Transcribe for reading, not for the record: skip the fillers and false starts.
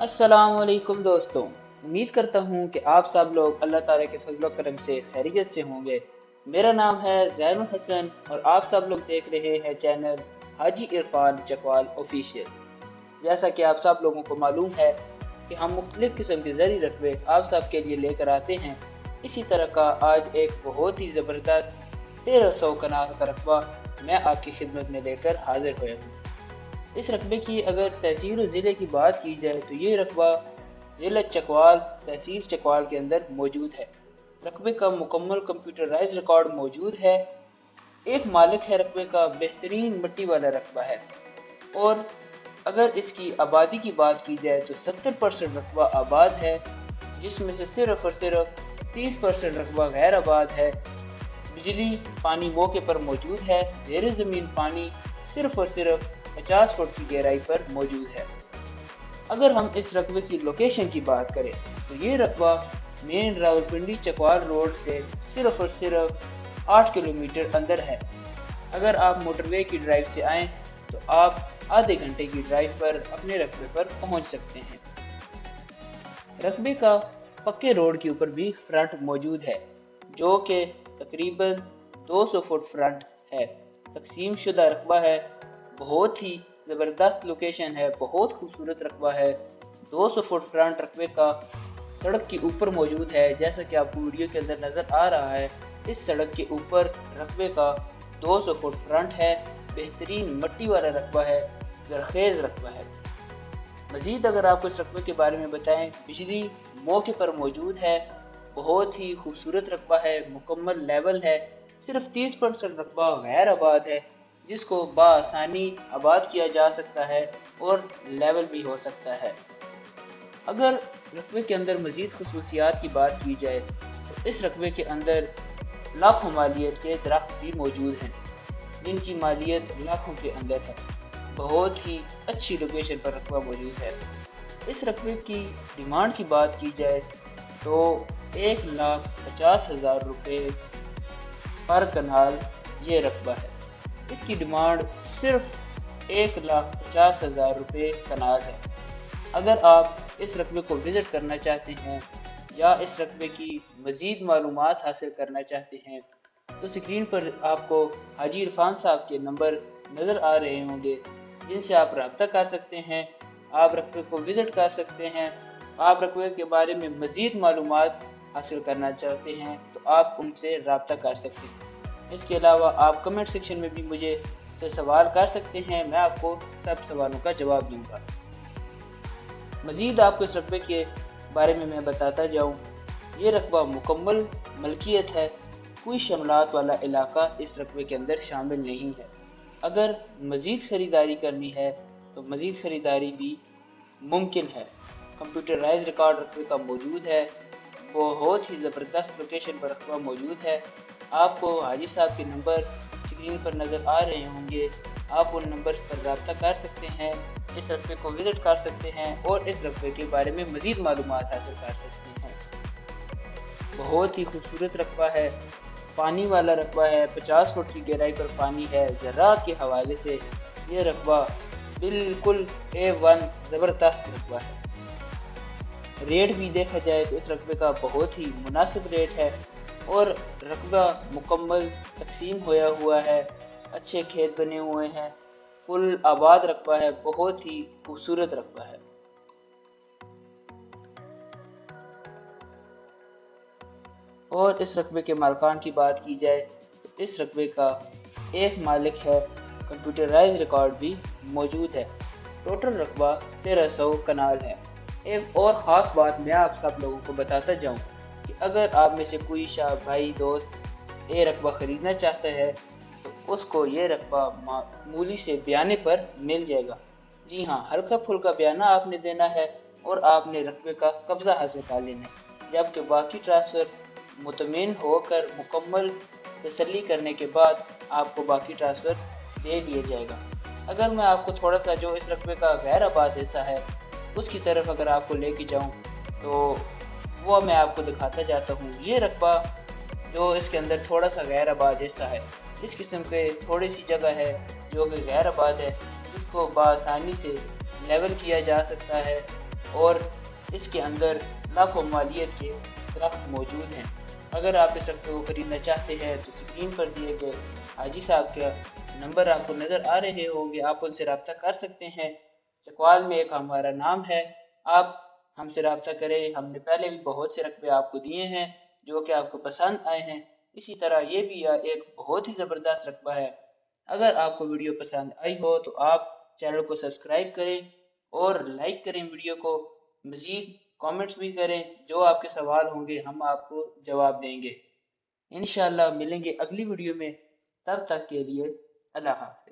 अस्सलाम वालेकुम दोस्तों। उम्मीद करता हूँ कि आप सब लोग अल्लाह ताला के फजल व करम से खैरियत से होंगे। मेरा नाम है ज़ैनुल हसन और आप सब लोग देख रहे हैं चैनल हाजी इरफान चकवाल ऑफिशियल। जैसा कि आप सब लोगों को मालूम है कि हम मुख्तलिफ़ किस्म के ज़री रकबे आप सब के लिए लेकर आते हैं। इसी तरह का आज एक बहुत ही ज़बरदस्त 1300 कनाल का रकबा मैं आपकी खिदमत में लेकर हाजिर हुआ हूँ। इस रकबे की अगर तहसील और ज़िले की बात की जाए तो ये रकबा ज़िला चकवाल तहसील चकवाल के अंदर मौजूद है। रकबे का मुकम्मल कंप्यूटराइज रिकॉर्ड मौजूद है। एक मालिक है रकबे का, बेहतरीन मिट्टी वाला रकबा है। और अगर इसकी आबादी की बात की जाए तो 70% रकबा आबाद है, जिसमें से सिर्फ़ और सिर्फ 30% रकबा गैर आबाद है। बिजली पानी मौके पर मौजूद है। ज़ेर ज़मीन पानी सिर्फ़ और सिर्फ 50 फुट की गहराई पर मौजूद है। अगर हम इस रकबे की लोकेशन की बात करें तो ये रकबा मेन रावलपिंडी चकवाल रोड से सिर्फ और सिर्फ 8 किलोमीटर अंदर है। अगर आप मोटरवे की ड्राइव से आएँ तो आप आधे घंटे की ड्राइव पर अपने रकबे पर पहुंच सकते हैं। रकबे का पक्के रोड के ऊपर भी फ्रंट मौजूद है, जो कि तकरीबन 200 फुट फ्रंट है। तकसीम शुदा रकबा है, बहुत ही ज़बरदस्त लोकेशन है, बहुत खूबसूरत रकबा है। 200 फुट फ्रंट रकबे का सड़क के ऊपर मौजूद है, जैसा कि आपको वीडियो के अंदर नज़र आ रहा है। इस सड़क के ऊपर रकबे का 200 फुट फ्रंट है। बेहतरीन मिट्टी वाला रकबा है, ज़रखेज़ रकबा है। मज़ीद अगर आपको इस रकबे के बारे में बताएं, बिजली मौके पर मौजूद है। बहुत ही खूबसूरत रकबा है, मुकम्मल लेवल है। सिर्फ 30% रकबा गैर आबाद है, जिसको बआसानी आबाद किया जा सकता है और लेवल भी हो सकता है। अगर रकबे के अंदर मज़ीद खुसूसियात की बात की जाए तो इस रकबे के अंदर लाखों मालियत के दरख्त भी मौजूद हैं, जिनकी मालियत लाखों के अंदर है। बहुत ही अच्छी लोकेशन पर रकबा मौजूद है। इस रकबे की डिमांड की बात की जाए तो 1,50,000 रुपये पर कनाल ये रकबा है। इसकी डिमांड सिर्फ 1,50,000 रुपये कनाल है। अगर आप इस रकबे को विज़िट करना चाहते हैं या इस रकबे की मज़ीद मालूमात हासिल करना चाहते हैं तो स्क्रीन पर आपको हाजी इरफान साहब के नंबर नज़र आ रहे होंगे, जिनसे आप रब्ता कर सकते हैं। आप रकबे को विज़िट कर सकते हैं। आप रकबे के बारे में मज़ीद मालूमात हासिल करना चाहते हैं तो आप उनसे रब्ता कर सकते हैं। इसके अलावा आप कमेंट सेक्शन में भी मुझे से सवाल कर सकते हैं, मैं आपको सब सवालों का जवाब दूंगा। मज़ीद आपको इस रकबे के बारे में मैं बताता जाऊं, ये रकबा मुकम्मल मलकियत है। कोई शमलात वाला इलाका इस रकबे के अंदर शामिल नहीं है। अगर मज़ीद ख़रीदारी करनी है तो मज़ीद ख़रीदारी भी मुमकिन है। कंप्यूटराइज रिकॉर्ड रकबे का मौजूद है। बहुत ही ज़बरदस्त लोकेशन पर रकबा मौजूद है। आपको हाजी साहब के नंबर स्क्रीन पर नज़र आ रहे होंगे, आप उन नंबर पर रब्ता कर सकते हैं, इस रकबे को विज़िट कर सकते हैं और इस रकबे के बारे में मज़ीद मालूमात हासिल कर सकते हैं। बहुत ही खूबसूरत रकबा है, पानी वाला रकबा है, 50 फुट की गहराई पर पानी है। ज़राअत के हवाले से ये रकबा बिल्कुल A1 ज़बरदस्त रकबा है। रेट भी देखा जाए तो इस रकबे का बहुत ही मुनासिब रेट है और रकबा मुकम्मल तकसीम होया हुआ है। अच्छे खेत बने हुए हैं, फुल आबाद रकबा है, बहुत ही खूबसूरत रकबा है। और इस रकबे के मालिकान की बात की जाए तो इस रकबे का एक मालिक है, कंप्यूटराइज रिकॉर्ड भी मौजूद है। टोटल रकबा 1300 कनाल है। एक और ख़ास बात मैं आप सब लोगों को बताता जाऊं कि अगर आप में से कोई शाह भाई दोस्त ये रकबा ख़रीदना चाहता है तो उसको ये रकबा मामूली से बयाने पर मिल जाएगा। जी हाँ, हल्का फुल्का बयाना आपने देना है और आपने रकबे का कब्ज़ा हासिल कर लेना है, जबकि बाकी ट्रांसफ़र मुतमिन होकर मुकम्मल तसल्ली करने के बाद आपको बाकी ट्रांसफ़र दे दिया जाएगा। अगर मैं आपको थोड़ा सा जो इस रकबे का गैर आबाद हिस्सा है उसकी तरफ अगर आपको लेके जाऊं तो वो मैं आपको दिखाता जाता हूं। ये रकबा जो इसके अंदर थोड़ा सा गैर आबाद हिस्सा है, इस किस्म के थोड़ी सी जगह है जो कि गैर आबाद है, इसको बआसानी से लेवल किया जा सकता है اور اس کے اندر لاکھوں مالیت کے درخت موجود ہیں۔ اگر آپ اس درخت کو خریدنا چاہتے ہیں تو اسکرین پر دیے گئے حاجی صاحب کا نمبر آپ کو نظر آ رہے ہوں گے، آپ ان سے رابطہ کر سکتے ہیں۔ چکوال میں ایک ہمارا نام ہے، آپ ہم سے رابطہ کریں۔ ہم نے پہلے بھی بہت سے رقبے آپ کو دیے ہیں جو کہ آپ کو پسند آئے ہیں، اسی طرح یہ بھی ایک بہت ہی زبردست رقبہ ہے۔ اگر آپ کو ویڈیو پسند آئی ہو تو آپ چینل کو سبسکرائب کریں اور لائک کریں ویڈیو کو، مزید کامنٹس بھی کریں، جو آپ کے سوال ہوں گے ہم آپ کو جواب دیں گے۔ انشاءاللہ ملیں گے اگلی ویڈیو میں، تب تک کے لیے اللہ حافظ۔